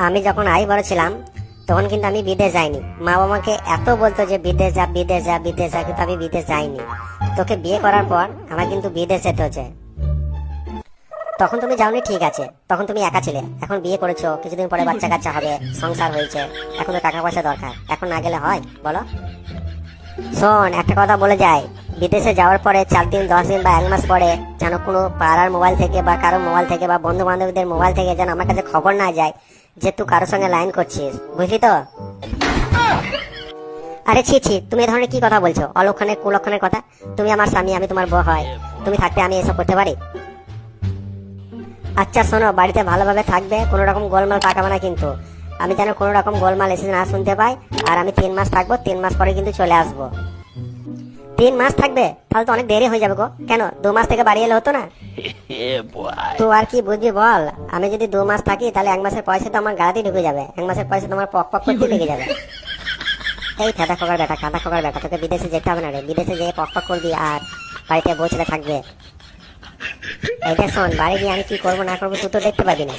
আমি যখন বড় ছিলাম তখন কিন্তু আমি বিদেশ যাইনি। মা বাবাকে এত বলতো যে বিদেশ যা বিদেশ যা বিদেশ যা, কিন্তু আমি বিদেশ যাইনি। তোকে বিয়ে করার পর আমার কিন্তু বিদেশ যেতে হচ্ছে। তখন তুমি যাওনি ঠিক আছে, তখন তুমি একা ছিলে। এখন বিয়ে করেছো, কিছুদিন পরে বাচ্চা কাচ্চা হবে, সংসার হয়েছে, এখন তো টাকা পয়সা দরকার। এখন না গেলে হয় বলো? শোন, একটা কথা বলে যাই, বিদেশে যাওয়ার পরে 4 দিন 10 দিন বা 1 মাস পরে যেন কোনো পাড়ার মোবাইল থেকে বা কারো মোবাইল থেকে বা বন্ধু বান্ধবীদের মোবাইল থেকে যেন আমার কাছে খবর না যায় যে তুই কারোর সঙ্গে লাইন করছিস, বুঝলি তো? আরে ছি ছি, তুমি এ ধরনের কি কথা বলছো? অলক্ষণের কুলক্ষণের কথা। তুমি আমার স্বামী, আমি তোমার বউ হয়, তুমি থাকতে আমি এসব করতে পারি? আচ্ছা শোনো, বাড়িতে ভালোভাবে থাকবে, কোনো রকম গোলমাল পাকাবে না কিন্তু। আমি যেন কোনো রকম গোলমাল এসে না শুনতে পাই। আর আমি 3 মাস থাকবো, 3 মাস পরে কিন্তু চলে আসবো। 3 মাস থাকবে? তাহলে তো অনেক দেরি হয়ে যাবে গো। কেন 2 মাস থেকে বাড়িয়ে এলে হতো না? তো আর কি বুঝবি বল? আমি যদি 2 মাস থাকি তাহলে 1 মাসের পয়সা তো আমার গাড়িতে ঢুকে যাবে, 1 মাসের পয়সা তোমার পক পক করতে লেগে যাবে। এই খাদা খোকার বেটা, খাদা খোকার বেটা, তোকে বিদেশে যেতে হবে না রে। বিদেশে যেয়ে পক পক করবি আর বাড়িতে বউ ছেলে থাকবে। এইটা শোন, বাড়ি গিয়ে আমি কি করবো না করবো তুই তো দেখতে পাবি না।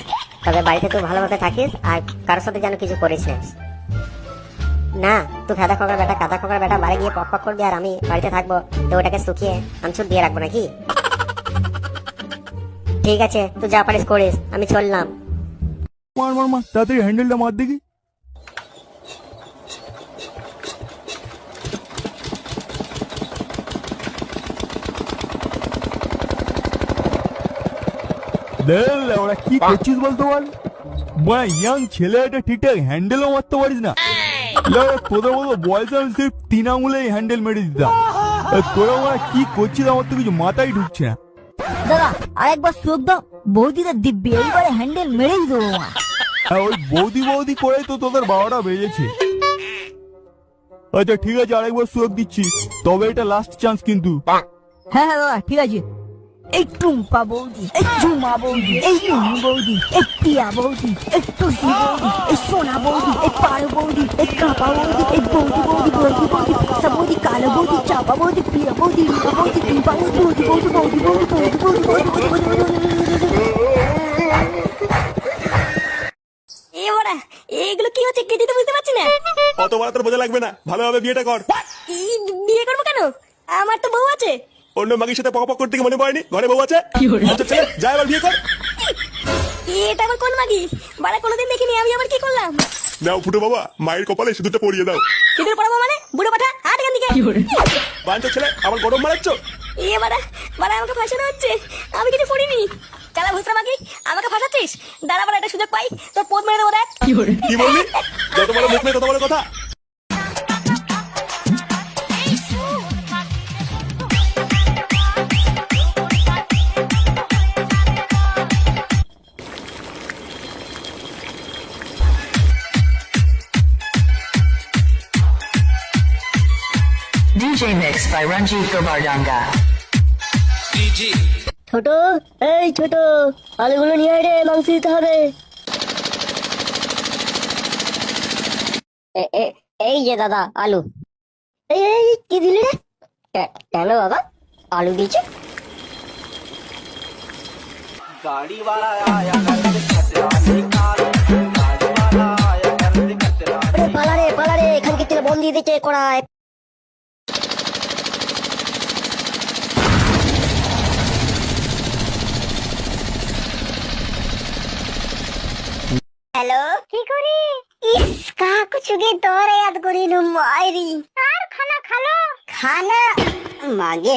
তবে বাড়িতে তুই ভালোভাবে থাকিস আর কারোর সাথে যেন কিছু করিস না। না, তুই খাদা খোকার বেটা, কাদা খোকার বেটা, বাড়ি গিয়ে পক পক করবি আর আমি বাড়িতে থাকবো। তো ওটাকে শুকিয়ে আমচুর দিয়ে রাখবো নাকি? ঠিক আছে, তুই যা পারিস করিস, আমি চললাম। মার মার মার, তাড়াতাড়ি হ্যান্ডেলটা মার দেখি। ওরা কি করছিস বলতো বল? ইয়াং ছেলে একটা ঠিকঠাক হ্যান্ডেলও মারতে পারিস না। তোদের মতো বয়সে আমি সির্ফ 3 আঙুলে হ্যান্ডেল মেরে দিতাম। তোরা ওরা কি করছিস আমার তো কিছু মাথায় ঢুকছে না। দাদা আরেকবার সুযোগ দাও, বৌদিটা দিব্যি, এইবারে হ্যান্ডেল মেরেই দেবো। ওই বৌদি বৌদি করে তো তোদের 12টা বেজেছে। আচ্ছা ঠিক আছে, আরেকবার সুযোগ দিচ্ছি, তবে এটা লাস্ট চান্স কিন্তু। হ্যাঁ হ্যাঁ দাদা ঠিক আছে। এই টুম্পা বৌদি, এই ঝুমা বৌদি, এই রুমি বৌদি, এই পিয়া বৌদি, এই টুসি বৌদি, এই সোনা বৌদি, এই পারো বৌদি, এই কাপা বৌদি, এই বৌদি বৌদি বৌদি বৌদি, সব বৌদি, কালো বৌদি, চাপা বৌদি, পিয়া বৌদি, রুমা বৌদি, টুম্পা বৌদি, বৌদি বৌদি বৌদি বৌদি বৌদি বৌদি বৌদি বৌদি বৌদি। এবারে এইগুলো কি হচ্ছে কেটে তো বুঝতে পারছি না। অত বড় তোর বোঝা লাগবে না, ভালোভাবে বিয়েটা কর। বিয়ে করবো কেন? আমার তো বউ আছে। অন্য মাগির সাথে পক পক করতে কি মনে পড়েনি? ঘরে বউ আছে। আচ্ছা ছেলে, যা এবার বিয়ে কর। এটা আবার কোন মাগি? বাড়া কোনোদিন দেখিনি, আমি আবার কি করলাম? নাও ফুটো বাবা, মায়ের কপালে সিঁদুরটা পরিয়ে দাও। সিঁদুর পরাবো মানে? বুড়ো পাঠা, হাট এখান থেকে। বাঞ্চো ছেলে, আমার গরম মারাচ্ছ। বাড়া বাড়া আমাকে ফাঁসানো হচ্ছে, আমি কিছু করিনি। চালা ভুসরা মাগি, আমাকে ফাঁসাচ্ছিস? দাঁড়া বাড়া, একটা সুযোগ পাই তোর পোদ মেরে দেবো দেখ। কি বললি? যত বড় মুখ নেই তত বড় কথা। DJ mix by Ranjit Gobardanga. ছোট, এই ছোট, আলুগুলো নিয়ে আয় রে, মাংস দিতে হবে। এই যে দাদা আলু। এই এই কি দিলি রে? কেন বাবা আলু দিয়েছে? পালারে পালারে, এখানকে তেলে বন্দি দিচ্ছে কড়ায়। हेलो की करी इसका कुछ के तोरे याद करी नु मायरी यार खाना खा लो खाना मांगे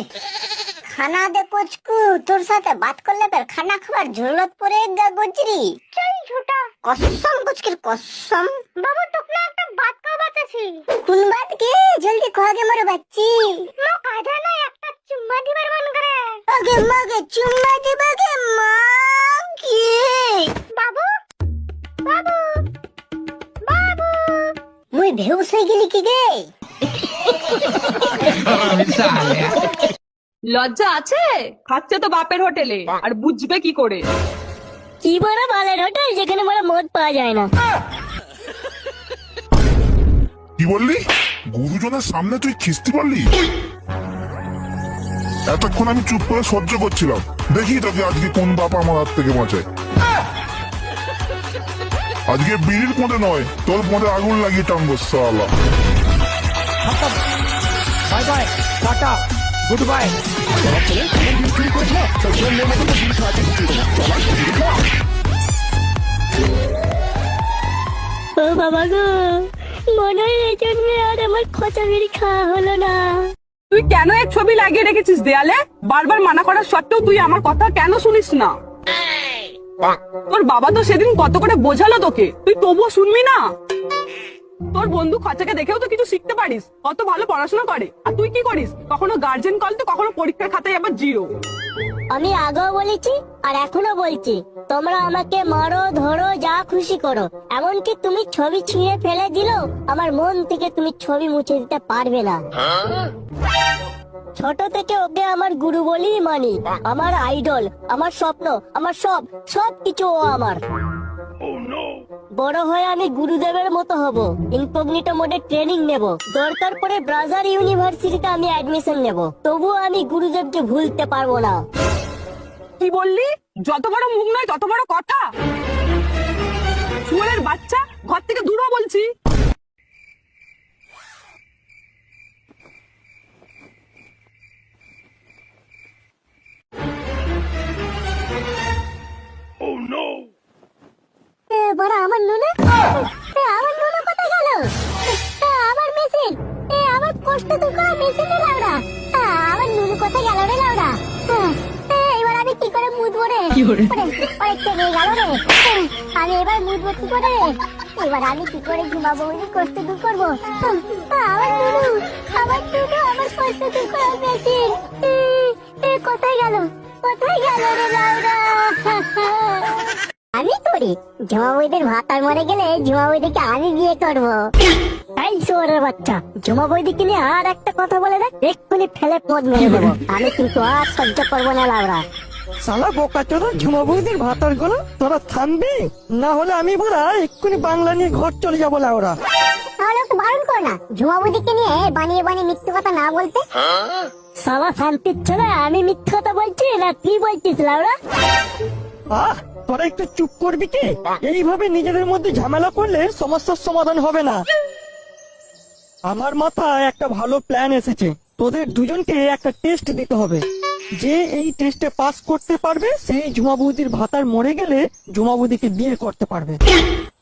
खाना दे कुछ को তোর সাথে बात করলে फिर खाना খাবার জরুরত পড়েগা গজরি চল ছোটা কসম কুছকির কসম বাবু তোকে একটা बात কবাতেছি কোন बात কি জলদি কহ আগে মোর বাচ্চি মো কাজা না একটা চুম্মা দিবার মন করে আগে মাগে চুম্মা দিবাগে মা কি বাবু বাবু বাবু মুই বেহুশ হয়ে গেলি কি গে? লজ্জা আছে? খাচ্ছে তো বাপের হোটেলে, আর বুঝবে কি করে? কি বড় বালের হোটেল যেখানে বড় মদ পাওয়া যায় না। কি বললি? গুরুজনের সামনে তুই খিস্তি পারলি? এতক্ষণ আমি চুপ করে সহ্য করছিলাম, দেখি তোকে আজকে কোন বাবা আমার হাত থেকে বাঁচায়। আজকে বিড়ির পথে নয়, তোর পথে আগুন লাগিয়ে টানবো সালা। Bye bye, tata, goodbye. ও বাবা গো, মনে হয় এই জন্য আর আমার খোঁচা বিড়ি খাওয়া হলো না। তুই কেন এক ছবি লাগিয়ে রেখেছিস দেয়ালে? বারবার মানা করার সত্ত্বেও তুই আমার কথা কেন শুনিস না? তোর বাবা তো সেদিন কত করে বোঝালো তোকে, তুই তবুও শুনবি না? তোর বন্ধু খরচাকে দেখেও তো কিছু শিখতে পারিস, কত ভালো পড়াশোনা করে। আর তুই কি করিস? কখনো গার্জেন কল তো কখনো পরীক্ষার খাতায় আবার জিরো। আমি আগেও বলেছি আর এখনো বলছি, তোমরা আমাকে মারো ধরো যা খুশি করো, এমনকি তুমি ছবি ছিঁড়ে ফেলে দিলেও আমার মন থেকে তুমি ছবি মুছে দিতে পারবে না। ছোট থেকে ওকে আমার গুরু বলেই মানি, আমার আইডল, আমার স্বপ্ন, আমার সবকিছু ও আমার। বড় হয়ে আমি গুরুদেবের মতো হব, ইনকগনিটো মোডে ট্রেনিং নেব, দরকার পড়ে ব্রাজার ইউনিভার্সিটিতে আমি অ্যাডমিশন নেব, তবুও আমি গুরুদেবকে ভুলতে পারবো না। কি বললি? যত বড় মুখ নয় তত বড় কথা। শুয়োরের বাচ্চা, ঘর থেকে দূর হ বলছি। বড় আমার নুনু, আমার নুনু কোথায় গেল? আমার মেশিন, আমার কষ্ট দুঃখ মেশিনে লাউড়া, আমার নুনু কোথায় গেল রে লাউড়া? এবার আমি কি করে মুদবো রে? অনেকটা হয়ে গেল রে, আমি এবার মুদবো কি করে রে? এবার আমি কি করে ঘুমাবো, কষ্ট দূর করবো? আমার নুনু, আমার কষ্ট দুঃখ মেশিন কোথায় গেল রে লাউড়া? আমি করি, ঝুমা ভাতার মরে গেলে ঝুমা বৌদিকে আমি বিয়ে করবো। এই শোরের বাচ্চা, ঝুমা বৌদিকে নিয়ে আর একটা কথা বলে দেখ, এক্ষুনি ফেলে পদ মেরে দেবো। আমি কিন্তু আর সহ্য করবো না লাউড়া। সালা বোকা চোদা ঝুমা বৌদির ভাতার গুলো, তোরা থামবি না হলে আমি বলা এক্ষুনি বাংলা নিয়ে ঘর চলে যাবো লাউরা। তাহলে একটু বারণ কর না, ঝুমা বৌদিকে নিয়ে বানিয়ে মিথ্যে কথা না বলতে। সালা শান্তির ছেলে, আমি মিথ্যে কথা বলছি না তুই বলছিস লাউরা? আহ, তোরা একটু চুপ করবি কি? এইভাবে নিজেদের মধ্যে ঝামেলা করলে সমস্যার সমাধান হবে না। আমার মাথায় একটা ভালো প্ল্যান এসেছে, তোদের দুজনকে একটা টেস্ট দিতে হবে। যে এই টেস্টে পাস করতে পারবে সেই ঝুমা বৌদির ভাতার মরে গেলে ঝুমা বৌদিকে বিয়ে করতে পারবে।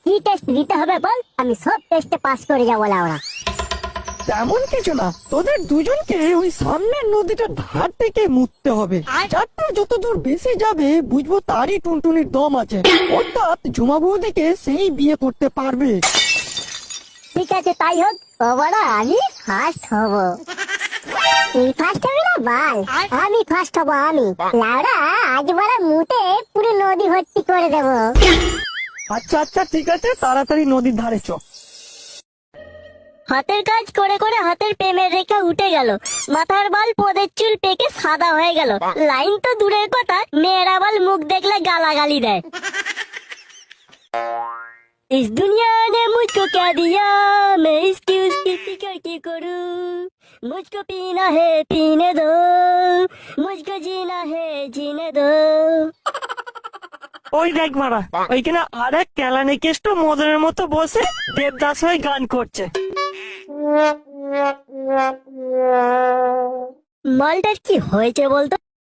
কি টেস্ট দিতে হবে বল, আমি সব টেস্টে পাস করে যাবো লাউরা। তেমন কিছু না, তোদের দুজনকে ওই সামনের নদীটার ধার থেকে মুততে হবে। চারটা যত দূর বেশি যাবে বুঝবো তারই টুনটুনির দম আছে, অর্থাৎ ঝুমা বৌদিকে সেই বিয়ে করতে পারবে। ঠিক আছে তাই হোক, ও বড় আমি ফার্স্ট হব। তুই ফার্স্ট হবি না বল? আমি ফার্স্ট হব, আমি লাউরা আজ বড় মুতে পুরো নদী ভর্তি করে দেবো। আচ্ছা আচ্ছা ঠিক আছে, তাড়াতাড়ি নদীর ধারে চ। হাতের কাজ করে করে হাতের প্রেমের রেখা উঠে গেল, মাথার বাল পদের চুল পেকে সাদা হয়ে গেল। লাইন তো দূরের কথা, মেয়েরা বাল মুখ দেখলে গালাগালি দেয়। इस दुनिया ने मुझको क्या दिया, मैं इसकी उसकी फिक्र की करूं। मुझको पीना है पीने दो, मुझको जीना है जीने दो। ওই দেখ মারা, ওইখানে আর এক কেলানি কেষ্ট মদনের মতো বসে দেবদাস হয়ে গান করছে। মালটার কি হয়েছে বলতো?